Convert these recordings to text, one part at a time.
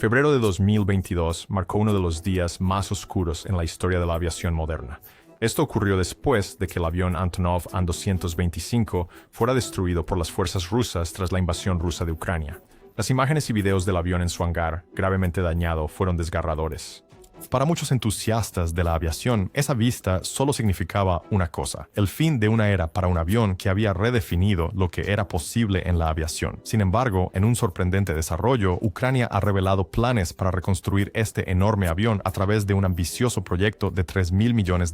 Febrero de 2022 marcó uno de los días más oscuros en la historia de la aviación moderna. Esto ocurrió después de que el avión Antonov An-225 fuera destruido por las fuerzas rusas tras la invasión rusa de Ucrania. Las imágenes y videos del avión en su hangar, gravemente dañado, fueron desgarradores. Para muchos entusiastas de la aviación, esa vista solo significaba una cosa: el fin de una era para un avión que había redefinido lo que era posible en la aviación. Sin embargo, en un sorprendente desarrollo, Ucrania ha revelado planes para reconstruir este enorme avión a través de un ambicioso proyecto de $3.000 millones.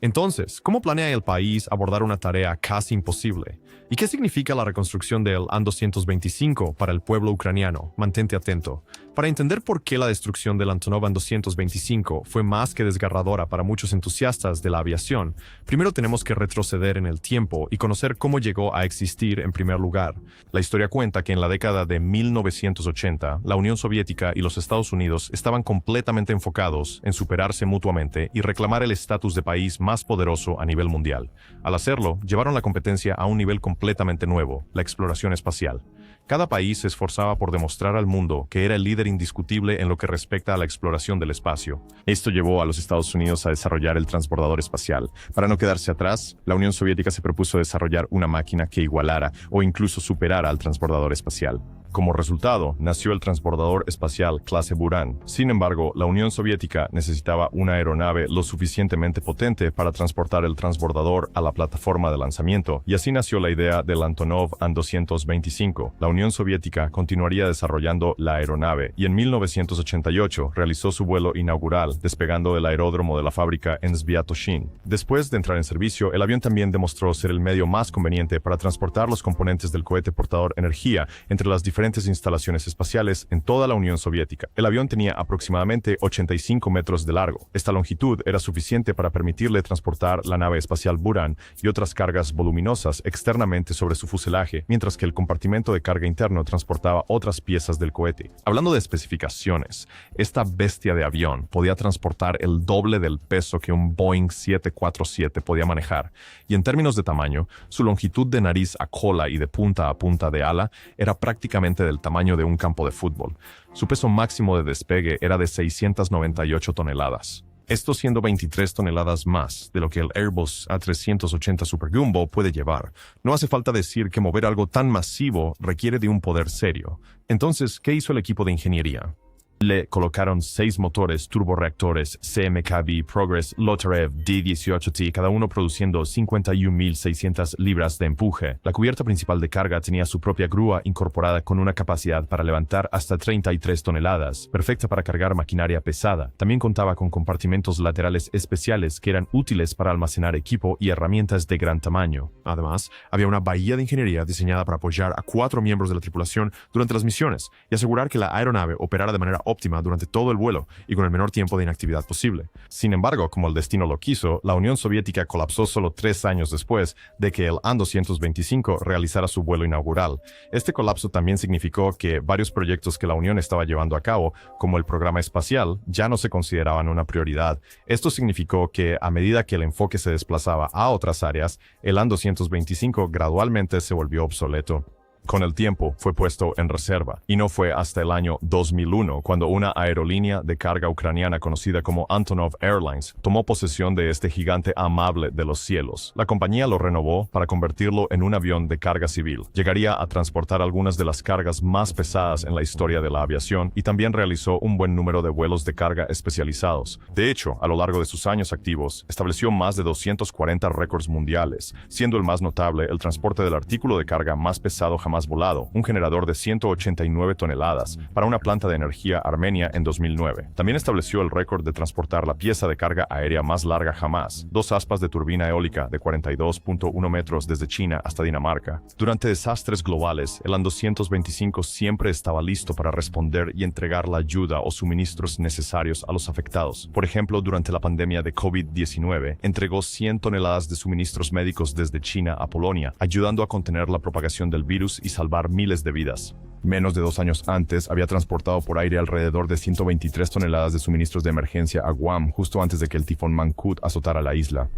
Entonces, ¿cómo planea el país abordar una tarea casi imposible? ¿Y qué significa la reconstrucción del An-225 para el pueblo ucraniano? Mantente atento. Para entender por qué la destrucción del Antonov An-225 fue más que desgarradora para muchos entusiastas de la aviación, primero tenemos que retroceder en el tiempo y conocer cómo llegó a existir en primer lugar. La historia cuenta que en la década de 1980, la Unión Soviética y los Estados Unidos estaban completamente enfocados en superarse mutuamente y reclamar el estatus de país más poderoso a nivel mundial. Al hacerlo, llevaron la competencia a un nivel completamente nuevo: la exploración espacial. Cada país se esforzaba por demostrar al mundo que era el líder indiscutible en lo que respecta a la exploración del espacio. Esto llevó a los Estados Unidos a desarrollar el transbordador espacial. Para no quedarse atrás, la Unión Soviética se propuso desarrollar una máquina que igualara o incluso superara al transbordador espacial. Como resultado, nació el transbordador espacial clase Buran. Sin embargo, la Unión Soviética necesitaba una aeronave lo suficientemente potente para transportar el transbordador a la plataforma de lanzamiento, y así nació la idea del Antonov An-225. La Unión Soviética continuaría desarrollando la aeronave y en 1988 realizó su vuelo inaugural, despegando del aeródromo de la fábrica en Sviatoshin. Después de entrar en servicio, el avión también demostró ser el medio más conveniente para transportar los componentes del cohete portador energía entre las diferentes instalaciones espaciales en toda la Unión Soviética. El avión tenía aproximadamente 85 metros de largo. Esta longitud era suficiente para permitirle transportar la nave espacial Buran y otras cargas voluminosas externamente sobre su fuselaje, mientras que el compartimento de carga interno transportaba otras piezas del cohete. Hablando de especificaciones, esta bestia de avión podía transportar el doble del peso que un Boeing 747 podía manejar, y en términos de tamaño, su longitud de nariz a cola y de punta a punta de ala era prácticamente del tamaño de un campo de fútbol. Su peso máximo de despegue era de 698 toneladas. Esto siendo 23 toneladas más de lo que el Airbus A380 Super Jumbo puede llevar. No hace falta decir que mover algo tan masivo requiere de un poder serio. Entonces, ¿qué hizo el equipo de ingeniería? Le colocaron 6 motores turborreactores CMKB Progress Lotarev D-18T, cada uno produciendo 51.600 libras de empuje. La cubierta principal de carga tenía su propia grúa incorporada con una capacidad para levantar hasta 33 toneladas, perfecta para cargar maquinaria pesada. También contaba con compartimentos laterales especiales que eran útiles para almacenar equipo y herramientas de gran tamaño. Además, había una bahía de ingeniería diseñada para apoyar a 4 miembros de la tripulación durante las misiones y asegurar que la aeronave operara de manera óptima durante todo el vuelo y con el menor tiempo de inactividad posible. Sin embargo, como el destino lo quiso, la Unión Soviética colapsó solo 3 años después de que el An-225 realizara su vuelo inaugural. Este colapso también significó que varios proyectos que la Unión estaba llevando a cabo, como el programa espacial, ya no se consideraban una prioridad. Esto significó que, a medida que el enfoque se desplazaba a otras áreas, el An-225 gradualmente se volvió obsoleto. Con el tiempo fue puesto en reserva, y no fue hasta el año 2001 cuando una aerolínea de carga ucraniana conocida como Antonov Airlines tomó posesión de este gigante amable de los cielos. La compañía lo renovó para convertirlo en un avión de carga civil. Llegaría a transportar algunas de las cargas más pesadas en la historia de la aviación y también realizó un buen número de vuelos de carga especializados. De hecho, a lo largo de sus años activos, estableció más de 240 récords mundiales, siendo el más notable el transporte del artículo de carga más pesado jamás volado, un generador de 189 toneladas, para una planta de energía armenia en 2009. También estableció el récord de transportar la pieza de carga aérea más larga jamás, 2 aspas de turbina eólica de 42.1 metros desde China hasta Dinamarca. Durante desastres globales, el An-225 siempre estaba listo para responder y entregar la ayuda o suministros necesarios a los afectados. Por ejemplo, durante la pandemia de COVID-19, entregó 100 toneladas de suministros médicos desde China a Polonia, ayudando a contener la propagación del virus y salvar miles de vidas. Menos de 2 años antes, había transportado por aire alrededor de 123 toneladas de suministros de emergencia a Guam, justo antes de que el tifón Mangkhut azotara la isla.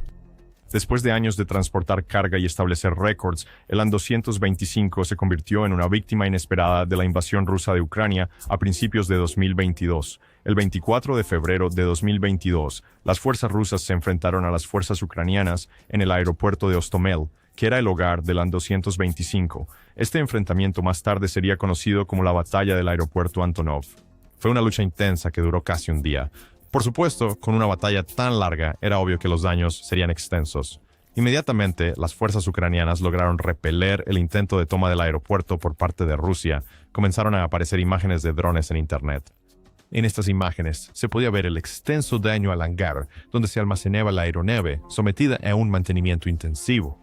Después de años de transportar carga y establecer récords, el An-225 se convirtió en una víctima inesperada de la invasión rusa de Ucrania a principios de 2022. El 24 de febrero de 2022, las fuerzas rusas se enfrentaron a las fuerzas ucranianas en el aeropuerto de Hostomel, que era el hogar del An-225. Este enfrentamiento más tarde sería conocido como la Batalla del Aeropuerto Antonov. Fue una lucha intensa que duró casi un día. Por supuesto, con una batalla tan larga, era obvio que los daños serían extensos. Inmediatamente, las fuerzas ucranianas lograron repeler el intento de toma del aeropuerto por parte de Rusia. Comenzaron a aparecer imágenes de drones en Internet. En estas imágenes se podía ver el extenso daño al hangar, donde se almacenaba la aeronave, sometida a un mantenimiento intensivo.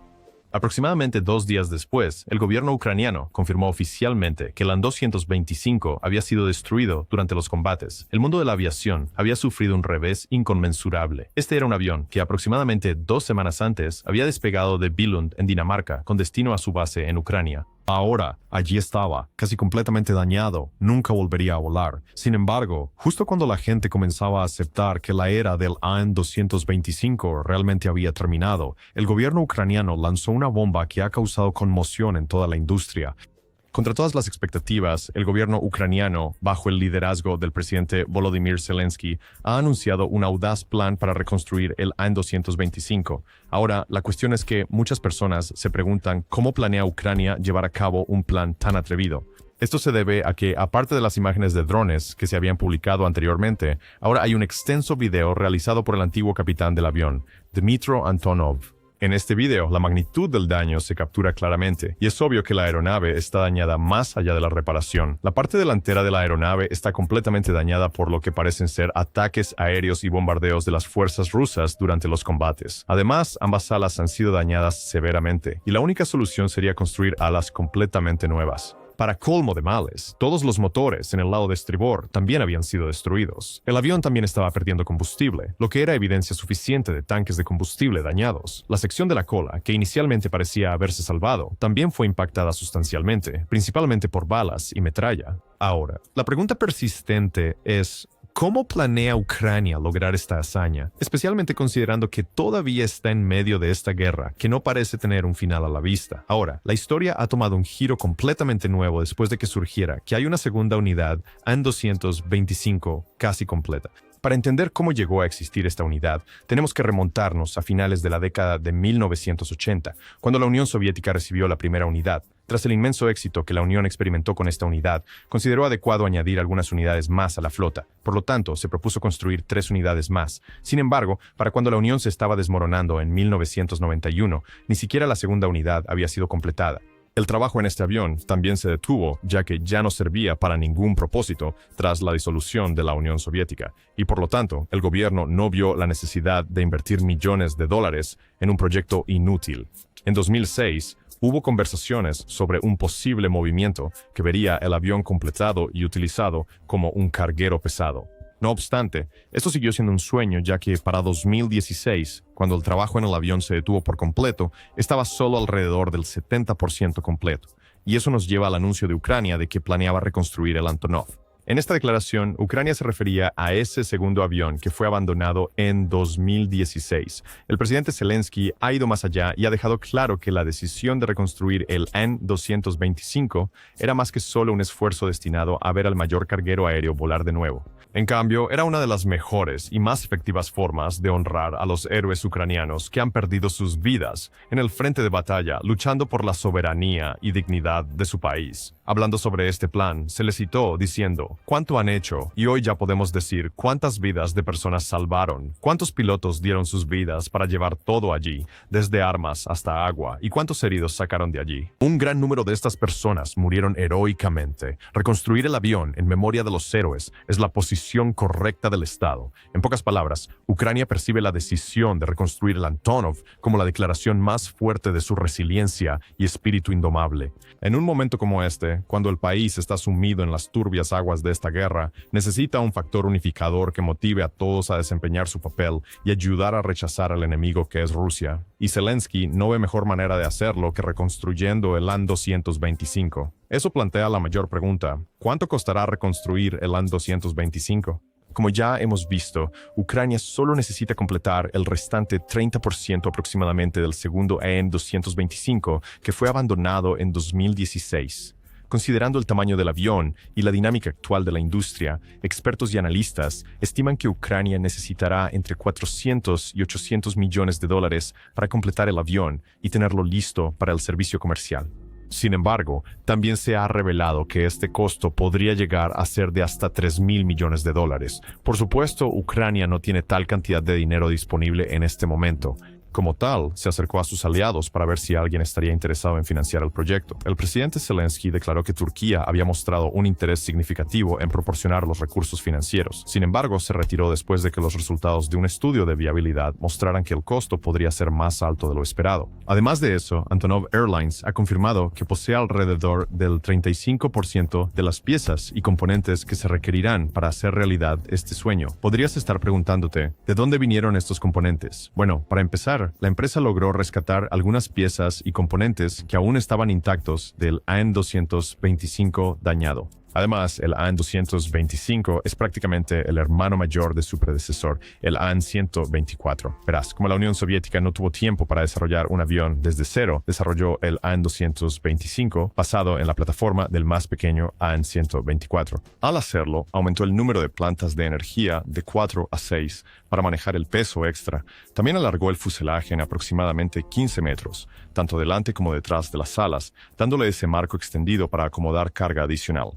Aproximadamente 2 días después, el gobierno ucraniano confirmó oficialmente que el An-225 había sido destruido durante los combates. El mundo de la aviación había sufrido un revés inconmensurable. Este era un avión que aproximadamente 2 semanas antes había despegado de Billund, en Dinamarca, con destino a su base en Ucrania. Ahora, allí estaba, casi completamente dañado, nunca volvería a volar. Sin embargo, justo cuando la gente comenzaba a aceptar que la era del An-225 realmente había terminado, el gobierno ucraniano lanzó una bomba que ha causado conmoción en toda la industria. Contra todas las expectativas, el gobierno ucraniano, bajo el liderazgo del presidente Volodymyr Zelensky, ha anunciado un audaz plan para reconstruir el An-225. Ahora, la cuestión es que muchas personas se preguntan cómo planea Ucrania llevar a cabo un plan tan atrevido. Esto se debe a que, aparte de las imágenes de drones que se habían publicado anteriormente, ahora hay un extenso video realizado por el antiguo capitán del avión, Dmytro Antonov. En este video, la magnitud del daño se captura claramente, y es obvio que la aeronave está dañada más allá de la reparación. La parte delantera de la aeronave está completamente dañada por lo que parecen ser ataques aéreos y bombardeos de las fuerzas rusas durante los combates. Además, ambas alas han sido dañadas severamente, y la única solución sería construir alas completamente nuevas. Para colmo de males, todos los motores en el lado de estribor también habían sido destruidos. El avión también estaba perdiendo combustible, lo que era evidencia suficiente de tanques de combustible dañados. La sección de la cola, que inicialmente parecía haberse salvado, también fue impactada sustancialmente, principalmente por balas y metralla. Ahora, la pregunta persistente es: ¿cómo planea Ucrania lograr esta hazaña? Especialmente considerando que todavía está en medio de esta guerra, que no parece tener un final a la vista. Ahora, la historia ha tomado un giro completamente nuevo después de que surgiera que hay una segunda unidad An-225 casi completa. Para entender cómo llegó a existir esta unidad, tenemos que remontarnos a finales de la década de 1980, cuando la Unión Soviética recibió la primera unidad. Tras el inmenso éxito que la Unión experimentó con esta unidad, consideró adecuado añadir algunas unidades más a la flota. Por lo tanto, se propuso construir 3 unidades más. Sin embargo, para cuando la Unión se estaba desmoronando en 1991, ni siquiera la segunda unidad había sido completada. El trabajo en este avión también se detuvo, ya que ya no servía para ningún propósito tras la disolución de la Unión Soviética, y por lo tanto, el gobierno no vio la necesidad de invertir millones de dólares en un proyecto inútil. En 2006, hubo conversaciones sobre un posible movimiento que vería el avión completado y utilizado como un carguero pesado. No obstante, esto siguió siendo un sueño, ya que para 2016, cuando el trabajo en el avión se detuvo por completo, estaba solo alrededor del 70% completo. Y eso nos lleva al anuncio de Ucrania de que planeaba reconstruir el Antonov. En esta declaración, Ucrania se refería a ese segundo avión que fue abandonado en 2016. El presidente Zelensky ha ido más allá y ha dejado claro que la decisión de reconstruir el An-225 era más que solo un esfuerzo destinado a ver al mayor carguero aéreo volar de nuevo. En cambio, era una de las mejores y más efectivas formas de honrar a los héroes ucranianos que han perdido sus vidas en el frente de batalla luchando por la soberanía y dignidad de su país. Hablando sobre este plan, se le citó diciendo: ¿cuánto han hecho? Y hoy ya podemos decir cuántas vidas de personas salvaron, cuántos pilotos dieron sus vidas para llevar todo allí, desde armas hasta agua, y cuántos heridos sacaron de allí. Un gran número de estas personas murieron heroicamente. Reconstruir el avión en memoria de los héroes es la posición correcta del Estado. En pocas palabras, Ucrania percibe la decisión de reconstruir el Antonov como la declaración más fuerte de su resiliencia y espíritu indomable. En un momento como este, cuando el país está sumido en las turbias aguas de esta guerra, necesita un factor unificador que motive a todos a desempeñar su papel y ayudar a rechazar al enemigo que es Rusia. Y Zelensky no ve mejor manera de hacerlo que reconstruyendo el An-225. Eso plantea la mayor pregunta: ¿cuánto costará reconstruir el An-225? Como ya hemos visto, Ucrania solo necesita completar el restante 30% aproximadamente del segundo AN-225 que fue abandonado en 2016. Considerando el tamaño del avión y la dinámica actual de la industria, expertos y analistas estiman que Ucrania necesitará entre 400 y 800 millones de dólares para completar el avión y tenerlo listo para el servicio comercial. Sin embargo, también se ha revelado que este costo podría llegar a ser de hasta 3.000 millones de dólares. Por supuesto, Ucrania no tiene tal cantidad de dinero disponible en este momento. Como tal, se acercó a sus aliados para ver si alguien estaría interesado en financiar el proyecto. El presidente Zelensky declaró que Turquía había mostrado un interés significativo en proporcionar los recursos financieros. Sin embargo, se retiró después de que los resultados de un estudio de viabilidad mostraran que el costo podría ser más alto de lo esperado. Además de eso, Antonov Airlines ha confirmado que posee alrededor del 35% de las piezas y componentes que se requerirán para hacer realidad este sueño. Podrías estar preguntándote, ¿de dónde vinieron estos componentes? Bueno, para empezar, la empresa logró rescatar algunas piezas y componentes que aún estaban intactos del AN-225 dañado. Además, el AN-225 es prácticamente el hermano mayor de su predecesor, el AN-124. Verás, como la Unión Soviética no tuvo tiempo para desarrollar un avión desde cero, desarrolló el AN-225 basado en la plataforma del más pequeño AN-124. Al hacerlo, aumentó el número de plantas de energía de 4 a 6 para manejar el peso extra. También alargó el fuselaje en aproximadamente 15 metros, tanto delante como detrás de las alas, dándole ese marco extendido para acomodar carga adicional.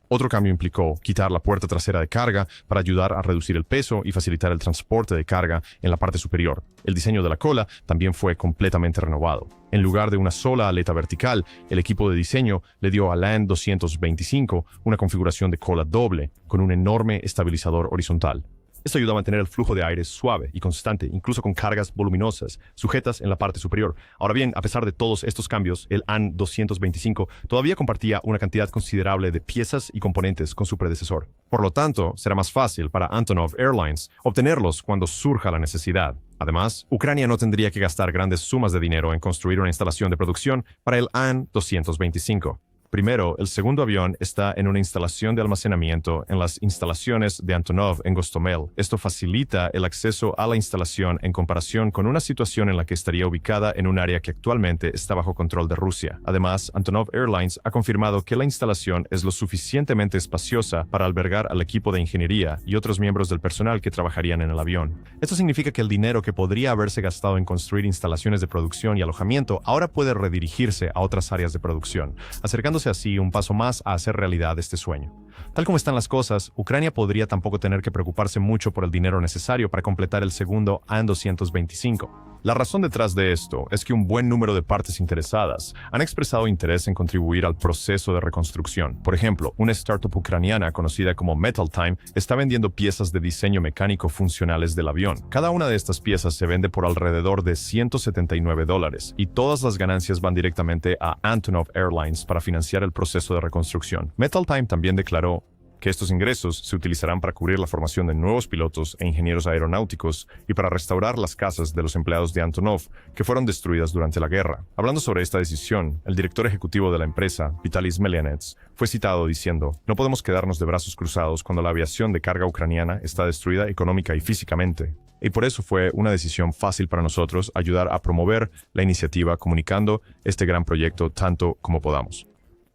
Otro cambio implicó quitar la puerta trasera de carga para ayudar a reducir el peso y facilitar el transporte de carga en la parte superior. El diseño de la cola también fue completamente renovado. En lugar de una sola aleta vertical, el equipo de diseño le dio al AN-225 una configuración de cola doble con un enorme estabilizador horizontal. Esto ayuda a mantener el flujo de aire suave y constante, incluso con cargas voluminosas, sujetas en la parte superior. Ahora bien, a pesar de todos estos cambios, el AN-225 todavía compartía una cantidad considerable de piezas y componentes con su predecesor. Por lo tanto, será más fácil para Antonov Airlines obtenerlos cuando surja la necesidad. Además, Ucrania no tendría que gastar grandes sumas de dinero en construir una instalación de producción para el AN-225. Primero, el segundo avión está en una instalación de almacenamiento en las instalaciones de Antonov en Gostomel. Esto facilita el acceso a la instalación en comparación con una situación en la que estaría ubicada en un área que actualmente está bajo control de Rusia. Además, Antonov Airlines ha confirmado que la instalación es lo suficientemente espaciosa para albergar al equipo de ingeniería y otros miembros del personal que trabajarían en el avión. Esto significa que el dinero que podría haberse gastado en construir instalaciones de producción y alojamiento ahora puede redirigirse a otras áreas de producción, acercándose así un paso más a hacer realidad este sueño. Tal como están las cosas, Ucrania podría tampoco tener que preocuparse mucho por el dinero necesario para completar el segundo AN-225. La razón detrás de esto es que un buen número de partes interesadas han expresado interés en contribuir al proceso de reconstrucción. Por ejemplo, una startup ucraniana conocida como Metal Time está vendiendo piezas de diseño mecánico funcionales del avión. Cada una de estas piezas se vende por alrededor de $179 y todas las ganancias van directamente a Antonov Airlines para financiar el proceso de reconstrucción. Metal Time también declaró que estos ingresos se utilizarán para cubrir la formación de nuevos pilotos e ingenieros aeronáuticos y para restaurar las casas de los empleados de Antonov que fueron destruidas durante la guerra. Hablando sobre esta decisión, el director ejecutivo de la empresa, Vitaly Smelianets, fue citado diciendo: "No podemos quedarnos de brazos cruzados cuando la aviación de carga ucraniana está destruida económica y físicamente. Y por eso fue una decisión fácil para nosotros ayudar a promover la iniciativa comunicando este gran proyecto tanto como podamos".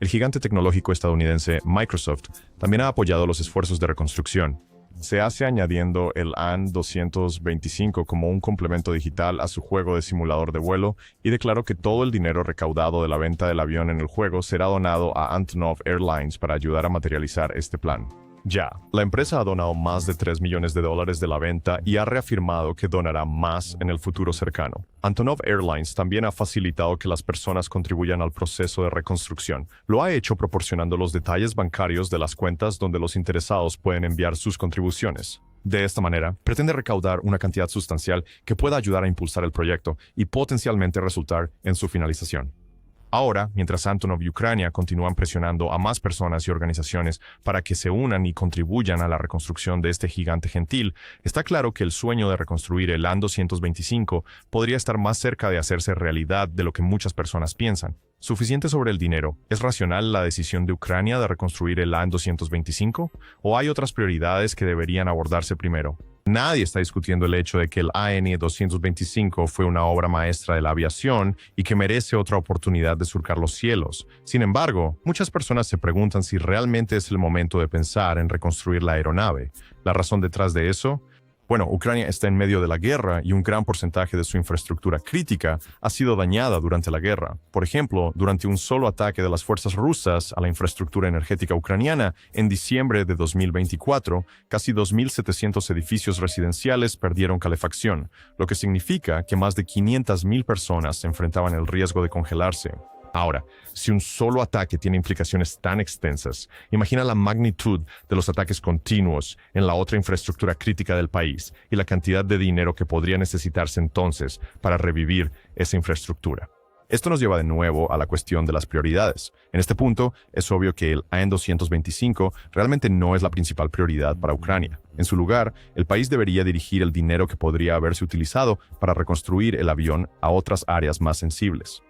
El gigante tecnológico estadounidense Microsoft también ha apoyado los esfuerzos de reconstrucción. Se hace añadiendo el AN-225 como un complemento digital a su juego de simulador de vuelo y declaró que todo el dinero recaudado de la venta del avión en el juego será donado a Antonov Airlines para ayudar a materializar este plan. Ya, la empresa ha donado más de $3 millones de la venta y ha reafirmado que donará más en el futuro cercano. Antonov Airlines también ha facilitado que las personas contribuyan al proceso de reconstrucción. Lo ha hecho proporcionando los detalles bancarios de las cuentas donde los interesados pueden enviar sus contribuciones. De esta manera, pretende recaudar una cantidad sustancial que pueda ayudar a impulsar el proyecto y potencialmente resultar en su finalización. Ahora, mientras Antonov y Ucrania continúan presionando a más personas y organizaciones para que se unan y contribuyan a la reconstrucción de este gigante gentil, está claro que el sueño de reconstruir el AN-225 podría estar más cerca de hacerse realidad de lo que muchas personas piensan. Suficiente sobre el dinero. ¿Es racional la decisión de Ucrania de reconstruir el AN-225? ¿O hay otras prioridades que deberían abordarse primero? Nadie está discutiendo el hecho de que el AN-225 fue una obra maestra de la aviación y que merece otra oportunidad de surcar los cielos. Sin embargo, muchas personas se preguntan si realmente es el momento de pensar en reconstruir la aeronave. ¿La razón detrás de eso? Bueno, Ucrania está en medio de la guerra y un gran porcentaje de su infraestructura crítica ha sido dañada durante la guerra. Por ejemplo, durante un solo ataque de las fuerzas rusas a la infraestructura energética ucraniana en diciembre de 2024, casi 2.700 edificios residenciales perdieron calefacción, lo que significa que más de 500.000 personas enfrentaban el riesgo de congelarse. Ahora, si un solo ataque tiene implicaciones tan extensas, imagina la magnitud de los ataques continuos en la otra infraestructura crítica del país y la cantidad de dinero que podría necesitarse entonces para revivir esa infraestructura. Esto nos lleva de nuevo a la cuestión de las prioridades. En este punto, es obvio que el AN-225 realmente no es la principal prioridad para Ucrania. En su lugar, el país debería dirigir el dinero que podría haberse utilizado para reconstruir el avión a otras áreas más sensibles.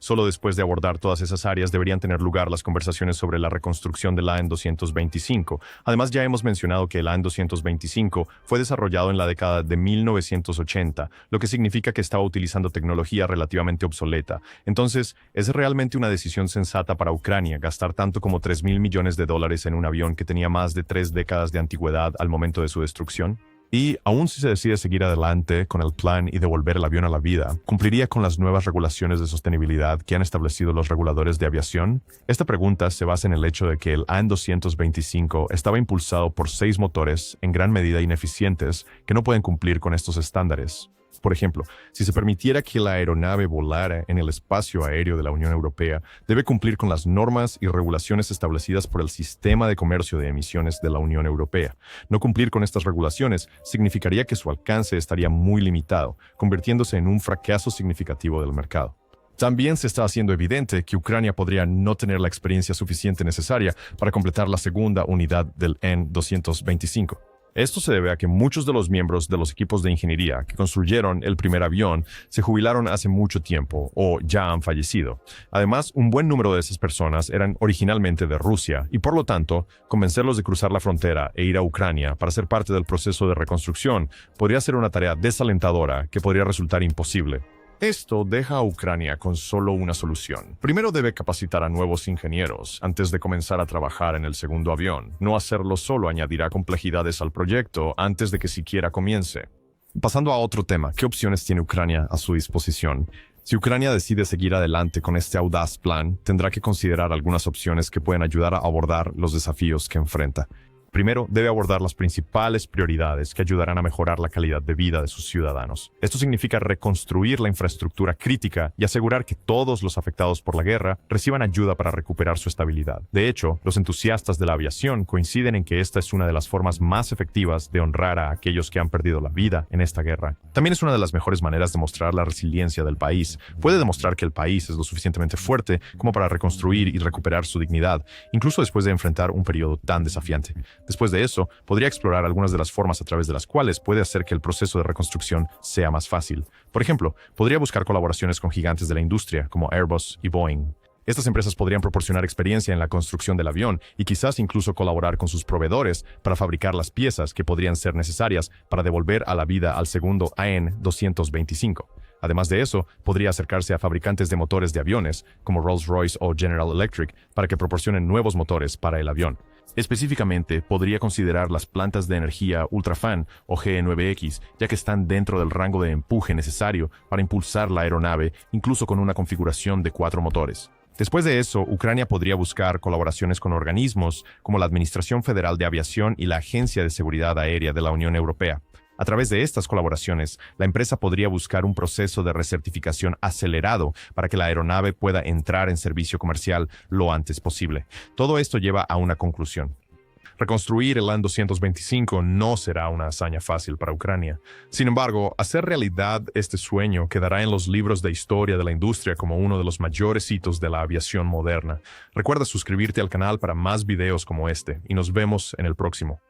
Solo después de abordar todas esas áreas deberían tener lugar las conversaciones sobre la reconstrucción del AN-225. Además, ya hemos mencionado que el AN-225 fue desarrollado en la década de 1980, lo que significa que estaba utilizando tecnología relativamente obsoleta. Entonces, ¿es realmente una decisión sensata para Ucrania gastar tanto como $3.000 millones en un avión que tenía más de 3 décadas de antigüedad al momento de su destrucción? Y aun si se decide seguir adelante con el plan y devolver el avión a la vida, ¿cumpliría con las nuevas regulaciones de sostenibilidad que han establecido los reguladores de aviación? Esta pregunta se basa en el hecho de que el AN-225 estaba impulsado por 6 motores en gran medida ineficientes que no pueden cumplir con estos estándares. Por ejemplo, si se permitiera que la aeronave volara en el espacio aéreo de la Unión Europea, debe cumplir con las normas y regulaciones establecidas por el Sistema de Comercio de Emisiones de la Unión Europea. No cumplir con estas regulaciones significaría que su alcance estaría muy limitado, convirtiéndose en un fracaso significativo del mercado. También se está haciendo evidente que Ucrania podría no tener la experiencia suficiente necesaria para completar la segunda unidad del AN-225. Esto se debe a que muchos de los miembros de los equipos de ingeniería que construyeron el primer avión se jubilaron hace mucho tiempo o ya han fallecido. Además, un buen número de esas personas eran originalmente de Rusia y, por lo tanto, convencerlos de cruzar la frontera e ir a Ucrania para ser parte del proceso de reconstrucción podría ser una tarea desalentadora que podría resultar imposible. Esto deja a Ucrania con solo una solución. Primero debe capacitar a nuevos ingenieros antes de comenzar a trabajar en el segundo avión. No hacerlo solo añadirá complejidades al proyecto antes de que siquiera comience. Pasando a otro tema, ¿qué opciones tiene Ucrania a su disposición? Si Ucrania decide seguir adelante con este audaz plan, tendrá que considerar algunas opciones que pueden ayudar a abordar los desafíos que enfrenta. Primero, debe abordar las principales prioridades que ayudarán a mejorar la calidad de vida de sus ciudadanos. Esto significa reconstruir la infraestructura crítica y asegurar que todos los afectados por la guerra reciban ayuda para recuperar su estabilidad. De hecho, los entusiastas de la aviación coinciden en que esta es una de las formas más efectivas de honrar a aquellos que han perdido la vida en esta guerra. También es una de las mejores maneras de mostrar la resiliencia del país. Puede demostrar que el país es lo suficientemente fuerte como para reconstruir y recuperar su dignidad, incluso después de enfrentar un periodo tan desafiante. Después de eso, podría explorar algunas de las formas a través de las cuales puede hacer que el proceso de reconstrucción sea más fácil. Por ejemplo, podría buscar colaboraciones con gigantes de la industria, como Airbus y Boeing. Estas empresas podrían proporcionar experiencia en la construcción del avión y quizás incluso colaborar con sus proveedores para fabricar las piezas que podrían ser necesarias para devolver a la vida al segundo AN-225. Además de eso, podría acercarse a fabricantes de motores de aviones, como Rolls-Royce o General Electric, para que proporcionen nuevos motores para el avión. Específicamente, podría considerar las plantas de energía Ultrafan o GE9X, ya que están dentro del rango de empuje necesario para impulsar la aeronave, incluso con una configuración de 4 motores. Después de eso, Ucrania podría buscar colaboraciones con organismos como la Administración Federal de Aviación y la Agencia de Seguridad Aérea de la Unión Europea. A través de estas colaboraciones, la empresa podría buscar un proceso de recertificación acelerado para que la aeronave pueda entrar en servicio comercial lo antes posible. Todo esto lleva a una conclusión. Reconstruir el AN-225 no será una hazaña fácil para Ucrania. Sin embargo, hacer realidad este sueño quedará en los libros de historia de la industria como uno de los mayores hitos de la aviación moderna. Recuerda suscribirte al canal para más videos como este y nos vemos en el próximo.